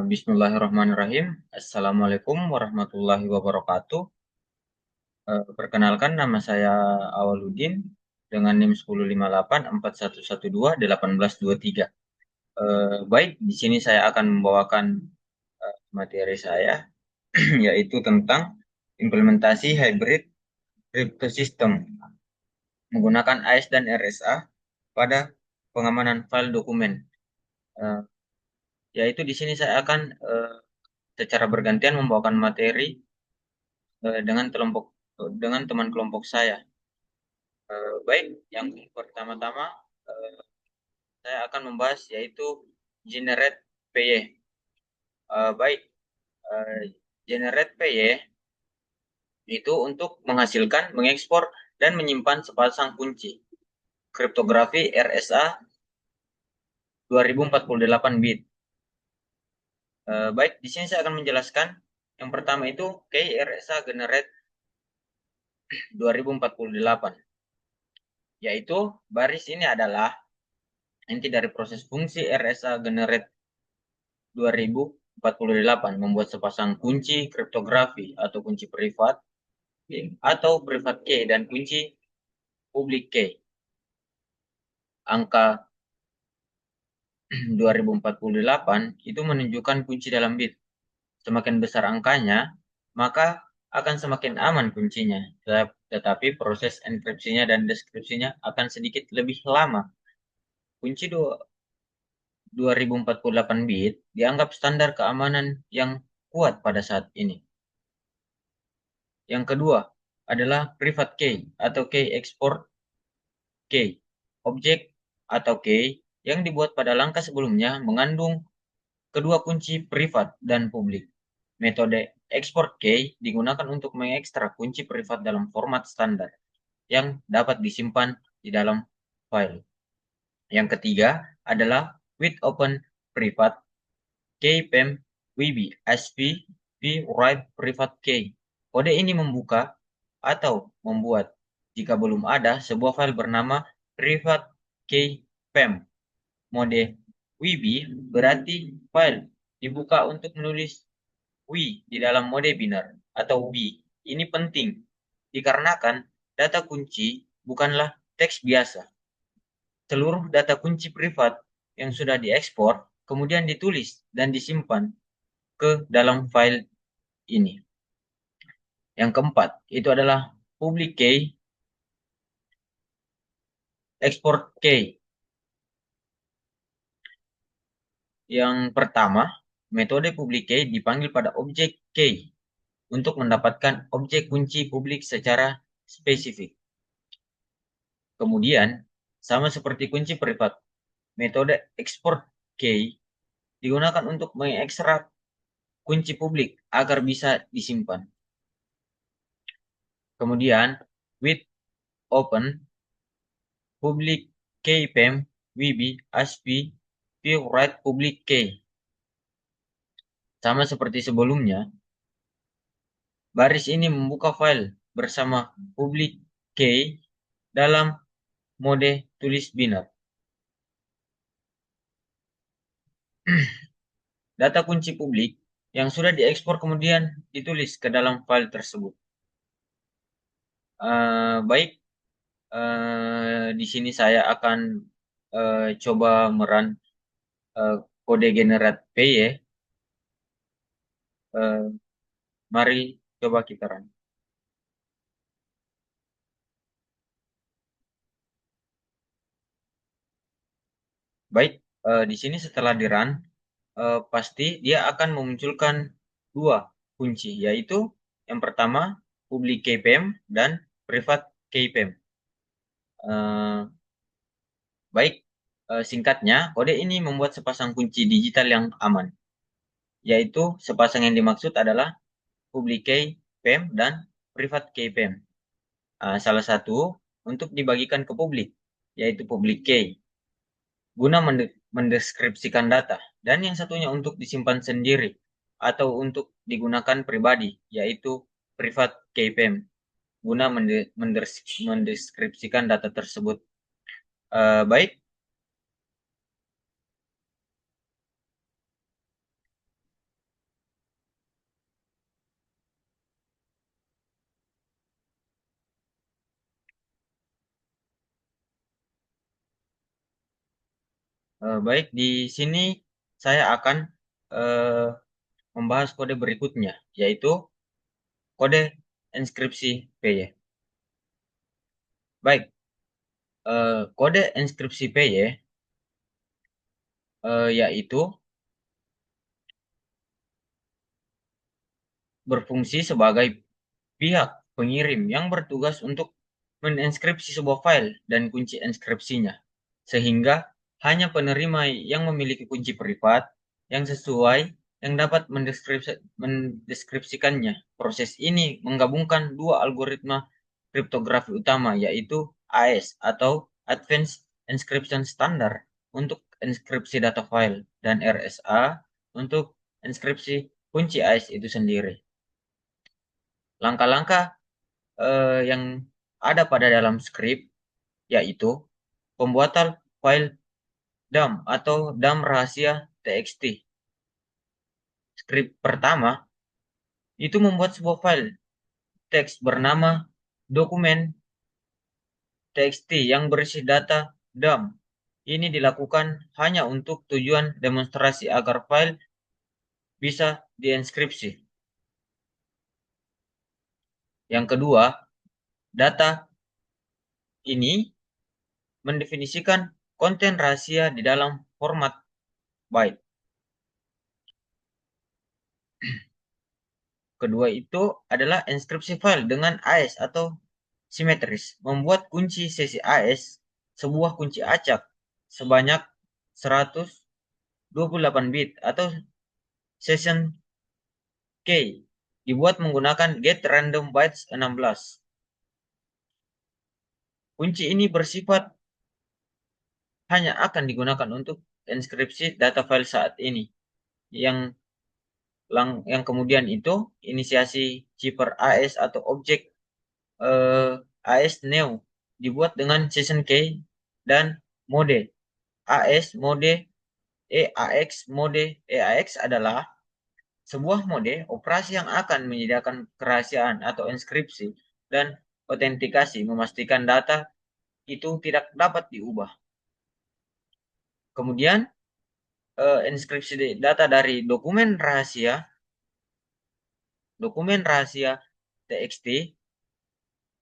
Bismillahirrahmanirrahim. Assalamualaikum warahmatullahi wabarakatuh. Perkenalkan, nama saya Awaludin dengan NIM 105841121823. Baik, di sini saya akan membawakan materi saya yaitu tentang implementasi hybrid crypto system menggunakan AES dan RSA pada pengamanan file dokumen. Yaitu di sini saya akan secara bergantian membawakan materi dengan teman kelompok saya. Baik, yang pertama-tama saya akan membahas yaitu generate PY. Baik, generate PY itu untuk menghasilkan, mengekspor, dan menyimpan sepasang kunci kriptografi RSA 2048 bit. Baik, di sini saya akan menjelaskan. Yang pertama itu key RSA generate 2048, yaitu baris ini adalah inti dari proses fungsi RSA generate 2048 membuat sepasang kunci kriptografi atau kunci privat atau privat key dan kunci public key. Angka 2048 itu menunjukkan kunci dalam bit. Semakin besar angkanya, maka akan semakin aman kuncinya. Tetapi proses enkripsinya dan deskripsinya akan sedikit lebih lama. Kunci 2048 bit dianggap standar keamanan yang kuat pada saat ini. Yang kedua adalah private key atau key export key. Objek atau key yang dibuat pada langkah sebelumnya mengandung kedua kunci privat dan publik. Metode export key digunakan untuk mengekstrak kunci privat dalam format standar yang dapat disimpan di dalam file. Yang ketiga adalah with open private key PEM WB SP write private key. Kode ini membuka atau membuat jika belum ada sebuah file bernama private key PEM. Mode WB berarti file dibuka untuk menulis W di dalam mode binar atau B. Ini penting dikarenakan data kunci bukanlah teks biasa. Seluruh data kunci privat yang sudah diekspor kemudian ditulis dan disimpan ke dalam file ini. Yang keempat, itu adalah public key, export key. Yang pertama, metode public key dipanggil pada objek key untuk mendapatkan objek kunci publik secara spesifik. Kemudian, sama seperti kunci privat, metode export key digunakan untuk mengekstrak kunci publik agar bisa disimpan. Kemudian, with open public key PEM WB ASP write public key. Sama seperti sebelumnya, baris ini membuka file bersama public key dalam mode tulis binar. Data kunci publik yang sudah diekspor kemudian ditulis ke dalam file tersebut. Baik, di sini saya akan coba merun kode generate PY. Mari coba kita run. Baik, di sini setelah di run, pasti dia akan memunculkan dua kunci, yaitu yang pertama public key PEM dan private key PEM. Baik, singkatnya, kode ini membuat sepasang kunci digital yang aman, yaitu sepasang yang dimaksud adalah public key PEM dan private key PEM. Salah satu untuk dibagikan ke publik, yaitu public key, guna mendeskripsikan data, dan yang satunya untuk disimpan sendiri atau untuk digunakan pribadi, yaitu private key PEM, guna mendeskripsikan data tersebut. Baik, Baik, di sini saya akan membahas kode berikutnya, yaitu kode inskripsi PY. Baik, kode inskripsi PY yaitu berfungsi sebagai pihak pengirim yang bertugas untuk menskripsi sebuah file dan kunci inskripsinya, sehingga hanya penerima yang memiliki kunci privat yang sesuai yang dapat mendeskripsikannya. Proses ini menggabungkan dua algoritma kriptografi utama, yaitu AES atau Advanced Encryption Standard untuk inskripsi data file dan RSA untuk inskripsi kunci AES itu sendiri. Langkah-langkah yang ada pada dalam skrip yaitu pembuatan file dump atau dump rahasia TXT. Skrip pertama itu membuat sebuah file teks bernama dokumen TXT yang berisi data dump. Ini dilakukan hanya untuk tujuan demonstrasi agar file bisa dienkripsi. Yang kedua, data ini mendefinisikan konten rahasia di dalam format byte. Kedua itu adalah inskripsi file dengan AES atau simetris, membuat kunci sesi AES sebuah kunci acak sebanyak 128 bit atau session key dibuat menggunakan get random bytes 16. Kunci ini bersifat hanya akan digunakan untuk inskripsi data file saat ini. Yang kemudian itu inisiasi cipher AES atau objek AES neo dibuat dengan session key dan mode AES, mode EAX. Mode EAX adalah sebuah mode operasi yang akan menyediakan kerahasiaan atau inskripsi dan autentikasi, memastikan data itu tidak dapat diubah. Kemudian inskripsi data dari dokumen rahasia TXT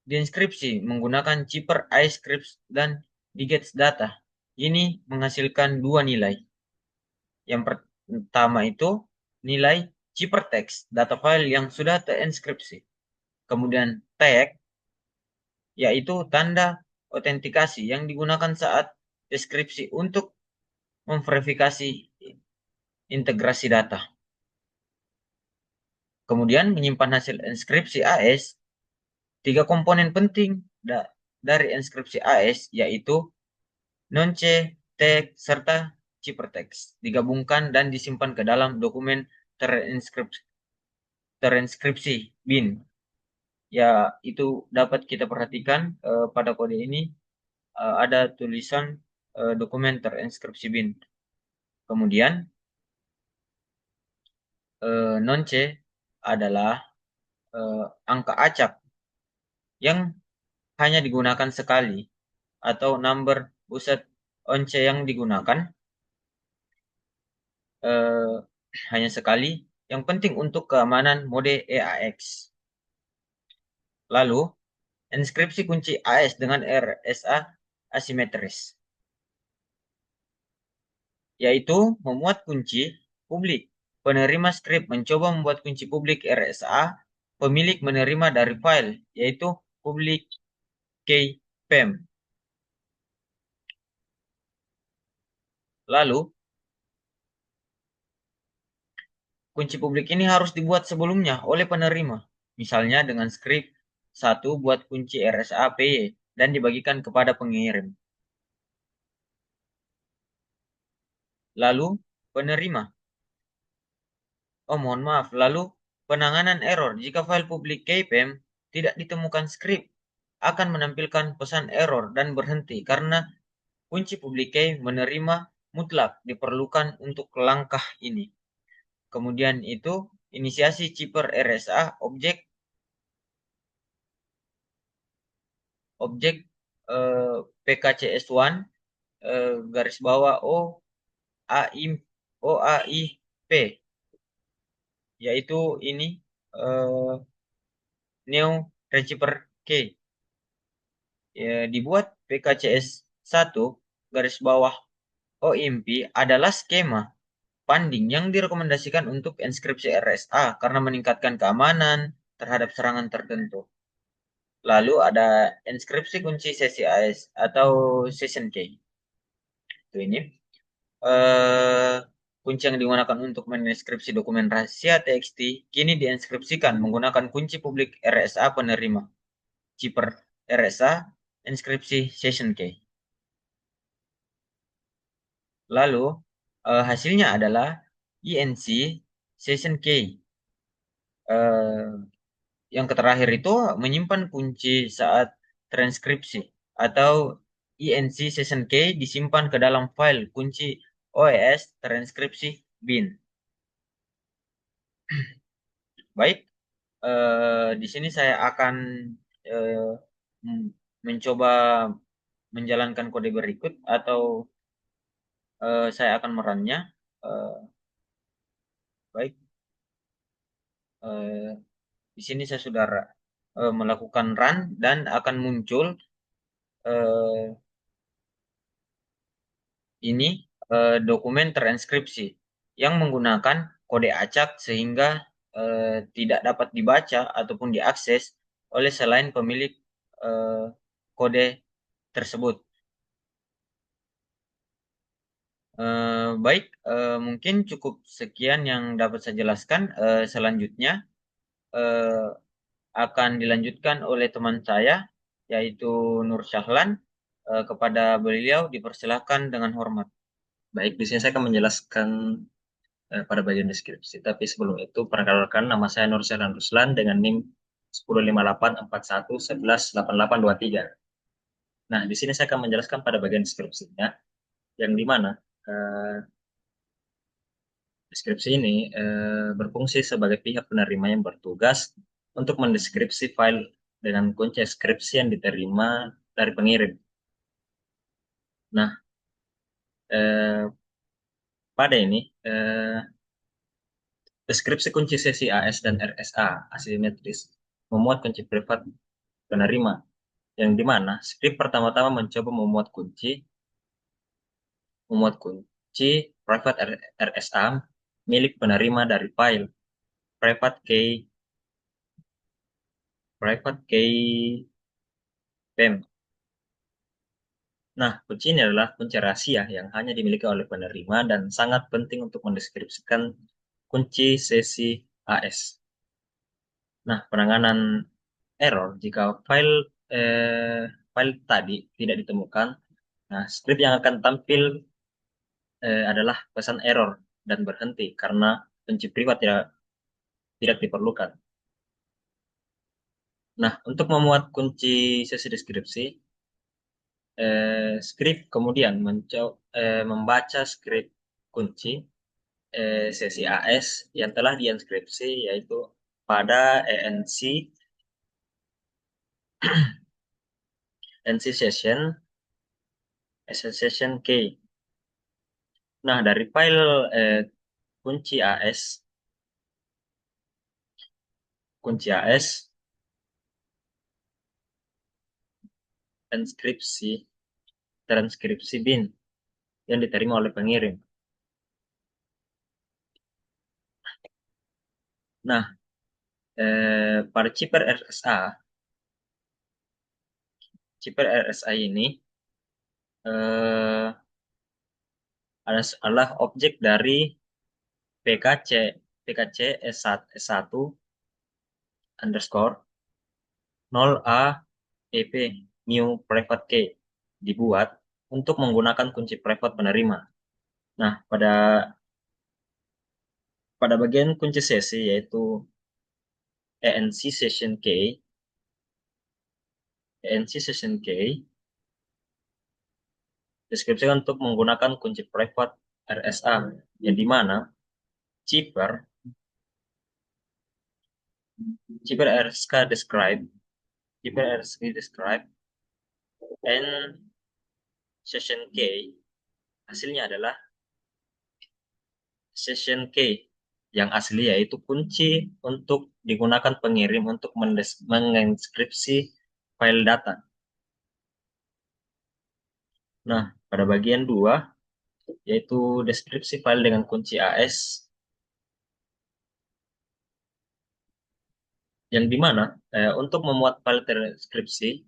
diinskripsi menggunakan cipher iScript dan digest data. Ini menghasilkan dua nilai. Yang pertama itu nilai ciphertext, data file yang sudah terinskripsi. Kemudian tag, yaitu tanda autentikasi yang digunakan saat deskripsi untuk memverifikasi integrasi data. Kemudian menyimpan hasil inskripsi AES. Tiga komponen penting dari inskripsi AES yaitu nonce, tag, serta ciphertext digabungkan dan disimpan ke dalam dokumen terinskripsi bin. Ya, itu dapat kita perhatikan pada kode ini ada tulisan dokumen terinskripsi bin. Kemudian nonce adalah angka acak yang hanya digunakan sekali atau number buset once yang digunakan hanya sekali, yang penting untuk keamanan mode EAX. Lalu, inskripsi kunci AES dengan RSA asimetris, yaitu memuat kunci publik. Penerima skrip mencoba membuat kunci publik RSA pemilik menerima dari file, yaitu publik key PEM. Lalu, kunci publik ini harus dibuat sebelumnya oleh penerima, misalnya dengan skrip 1 buat kunci RSA PY dan dibagikan kepada pengirim. Lalu, penerima. Mohon maaf. Lalu, penanganan error. Jika file publik KPM tidak ditemukan skrip, akan menampilkan pesan error dan berhenti karena kunci publik key menerima mutlak diperlukan untuk langkah ini. Kemudian itu, inisiasi cipher RSA objek PKCS1 garis bawah O OAIP, yaitu ini Neo Receiver Key. Ya, dibuat PKCS 1 garis bawah OIMP adalah skema funding yang direkomendasikan untuk inskripsi RSA karena meningkatkan keamanan terhadap serangan tertentu. Lalu ada inskripsi kunci sesi AS atau session key. Itu ini. Eh, kunci yang digunakan untuk menskripsi dokumen rahasia TXT kini diinskripsikan menggunakan kunci publik RSA penerima. Chipper RSA inskripsi session key. Lalu hasilnya adalah INC session key. Yang terakhir itu menyimpan kunci saat transkripsi atau INC session key disimpan ke dalam file kunci OES transkripsi bin. Baik, di sini saya akan eh, mencoba menjalankan kode berikut atau saya akan merannya. Eh, baik, eh, di sini saya sudah melakukan run dan akan muncul eh, ini dokumen transkripsi yang menggunakan kode acak sehingga tidak dapat dibaca ataupun diakses oleh selain pemilik eh, kode tersebut. Baik, mungkin cukup sekian yang dapat saya jelaskan. Selanjutnya eh, akan dilanjutkan oleh teman saya, yaitu Nur Syahlan. Kepada beliau dipersilahkan dengan hormat. Baik, di sini saya akan menjelaskan pada bagian deskripsi. Tapi sebelum itu, perkenalkan nama saya Nur Syahlan Ruslan dengan NIM 105841118823. Nah, di sini saya akan menjelaskan pada bagian deskripsinya, yang di mana eh, deskripsi ini berfungsi sebagai pihak penerima yang bertugas untuk mendeskripsi file dengan kunci skripsi yang diterima dari pengirim. Nah, eh, pada ini deskripsi kunci sesi AS dan RSA asimetris memuat kunci privat penerima, yang di mana skrip pertama-tama mencoba memuat kunci private RSA milik penerima dari file private key PEM. Nah, kunci ini adalah kunci rahasia yang hanya dimiliki oleh penerima dan sangat penting untuk mendeskripsikan kunci sesi AS. Nah, penanganan error jika file tadi tidak ditemukan. Nah, script yang akan tampil adalah pesan error dan berhenti karena kunci privat tidak diperlukan. Nah, untuk memuat kunci sesi deskripsi, script kemudian membaca script kunci sesi AS yang telah diinskripsi, yaitu pada NC session key. Nah, dari file kunci AS transkripsi bin yang diterima oleh pengirim. Nah, pada chipper RSA ini eh, adalah objek dari PKC PKC S1 underscore 0A EP new private key dibuat untuk menggunakan kunci private penerima. Nah, pada bagian kunci sesi yaitu ENC session key deskripsikan untuk menggunakan kunci private RSA, yang di mana chipper RSK describe and session key hasilnya adalah session key yang asli, yaitu kunci untuk digunakan pengirim untuk menginskripsi file data. Nah, pada bagian 2, yaitu deskripsi file dengan kunci AS, yang dimana untuk memuat file transkripsi,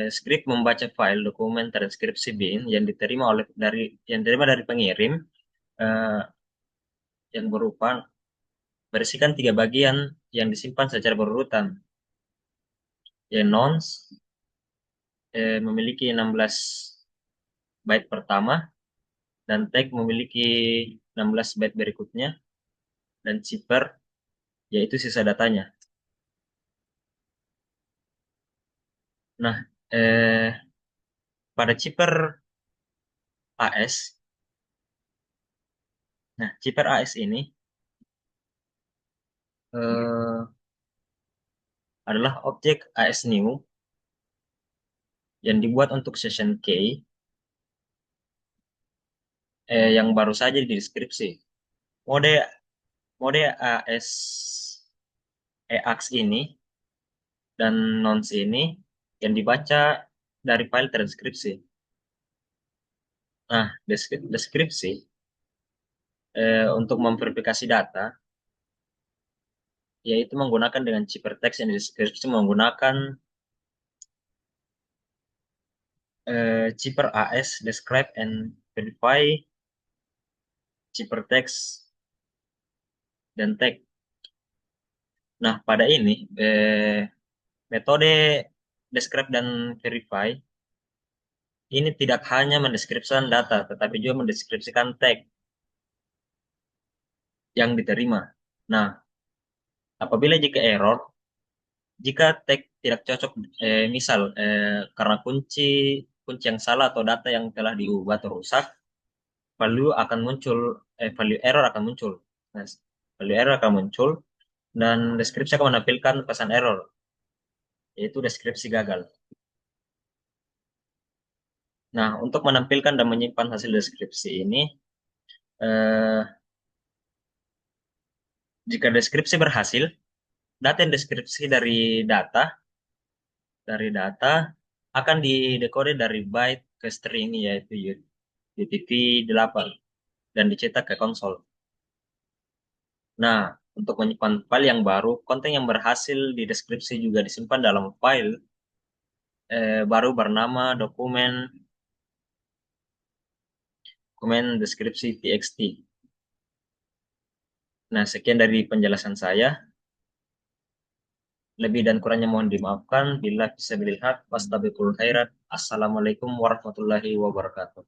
script membaca file dokumen transkripsi bin yang diterima dari pengirim, eh, yang berupa berisikan 3 bagian yang disimpan secara berurutan. Nonce memiliki 16 byte pertama, dan tag memiliki 16 byte berikutnya, dan zipper yaitu sisa datanya. Nah, pada zipper AS, zipper AS ini eh, adalah objek AS new yang dibuat untuk session key, yang baru saja dideskripsi. Mode mode AS EAX ini dan nonce ini yang dibaca dari file transkripsi. Nah, deskripsi untuk memverifikasi data, yaitu menggunakan dengan ciphertext yang deskripsi menggunakan cipher AS describe and verify ciphertext dan tag. Nah, pada ini metode describe dan verify ini tidak hanya mendeskripsikan data, tetapi juga mendeskripsikan tag yang diterima. Nah, apabila jika tag tidak cocok, misal karena kunci yang salah atau data yang telah diubah atau rusak, value error akan muncul. Nah, value error akan muncul dan deskripsi akan menampilkan pesan error, yaitu deskripsi gagal. Nah, untuk menampilkan dan menyimpan hasil deskripsi ini, eh, jika deskripsi berhasil, data yang deskripsi dari data akan didekode dari byte ke string, yaitu UTF-8, dan dicetak ke konsol. Nah, untuk menyimpan file yang baru, konten yang berhasil dideskripsi juga disimpan dalam file baru bernama dokumen deskripsi txt. Nah, sekian dari penjelasan saya. Lebih dan kurangnya mohon dimaafkan. Bila bisa dilihat, wastabiqul khairat. Assalamualaikum warahmatullahi wabarakatuh.